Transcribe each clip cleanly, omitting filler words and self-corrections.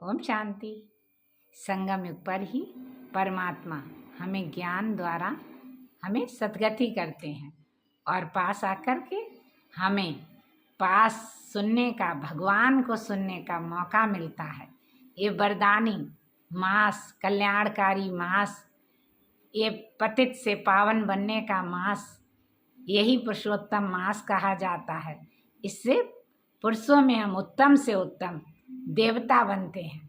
ओम शांति। संगम युग पर ही परमात्मा हमें ज्ञान द्वारा हमें सद्गति करते हैं और पास आकर के हमें पास सुनने का, भगवान को सुनने का मौका मिलता है। ये वरदानी मास, कल्याणकारी मास, ये पतित से पावन बनने का मास, यही पुरुषोत्तम मास कहा जाता है। इससे पुरुषों में हम उत्तम से उत्तम देवता बनते हैं।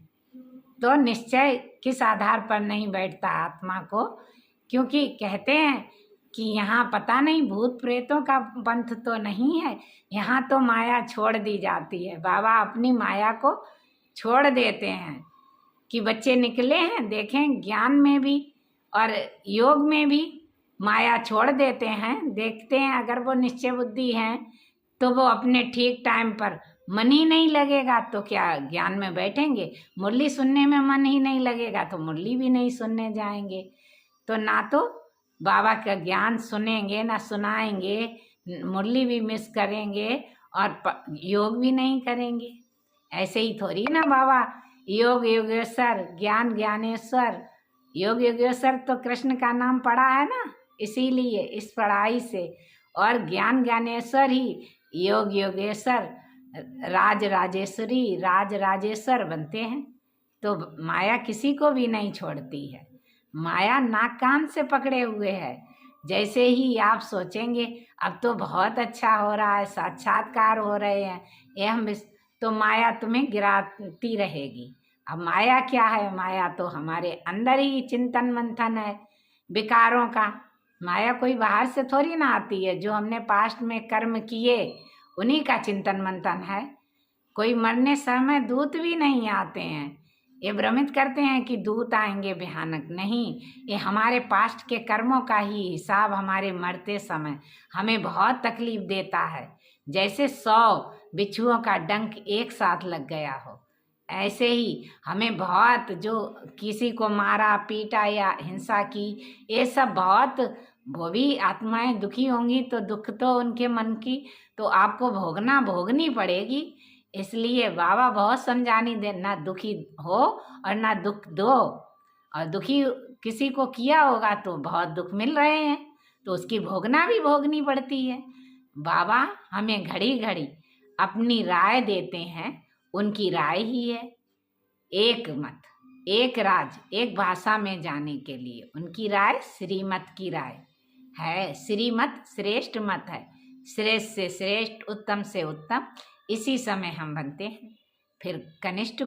तो निश्चय किस आधार पर नहीं बैठता आत्मा को, क्योंकि कहते हैं कि यहाँ पता नहीं भूत प्रेतों का पंथ तो नहीं है, यहाँ तो माया छोड़ दी जाती है। बाबा अपनी माया को छोड़ देते हैं कि बच्चे निकले हैं, देखें ज्ञान में भी और योग में भी माया छोड़ देते हैं। देखते हैं अगर वो निश्चय बुद्धि हैं तो वो अपने ठीक टाइम पर, मन ही नहीं लगेगा तो क्या ज्ञान में बैठेंगे। मुरली सुनने में मन ही नहीं लगेगा तो मुरली भी नहीं सुनने जाएंगे। तो ना तो बाबा का ज्ञान सुनेंगे, ना सुनाएंगे, मुरली भी मिस करेंगे और योग भी नहीं करेंगे। ऐसे ही थोड़ी ना बाबा योग योगेश्वर, ज्ञान ज्ञानेश्वर। योग योगेश्वर तो कृष्ण का नाम पड़ा है ना, इसीलिए इस पढ़ाई से। और ज्ञान ज्ञानेश्वर ही योग योगेश्वर, राज राजेश्वरी, राज राजेश्वर बनते हैं। तो माया किसी को भी नहीं छोड़ती है। माया नाक कान से पकड़े हुए है। जैसे ही आप सोचेंगे अब तो बहुत अच्छा हो रहा है, साक्षात्कार हो रहे हैं, ये हम तो माया तुम्हें गिराती रहेगी। अब माया क्या है? माया तो हमारे अंदर ही चिंतन मंथन है विकारों का। माया कोई बाहर से थोड़ी ना आती है। जो हमने पास्ट में कर्म किए उन्हीं का चिंतन मंथन है। कोई मरने समय दूत भी नहीं आते हैं। ये भ्रमित करते हैं कि दूत आएंगे भयानक, नहीं, ये हमारे पास्ट के कर्मों का ही हिसाब हमारे मरते समय हमें बहुत तकलीफ देता है। जैसे 100 बिच्छुओं का डंक एक साथ लग गया हो, ऐसे ही हमें बहुत, जो किसी को मारा पीटा या हिंसा की, ये सब बहुत, वो भी आत्माएं दुखी होंगी तो दुख तो उनके मन की तो आपको भोगनी पड़ेगी। इसलिए बाबा बहुत समझानी दे, ना दुखी हो और ना दुख दो। और दुखी किसी को किया होगा तो बहुत दुख मिल रहे हैं तो उसकी भोगनी पड़ती है। बाबा हमें घड़ी घड़ी अपनी राय देते हैं, उनकी राय ही है। एक मत, एक राज, एक भाषा में जाने के लिए उनकी राय श्रीमत की राय है। श्रीमत श्रेष्ठ मत है, श्रेष्ठ से श्रेष्ठ, उत्तम से उत्तम। इसी समय हम बनते हैं। फिर कनिष्ठ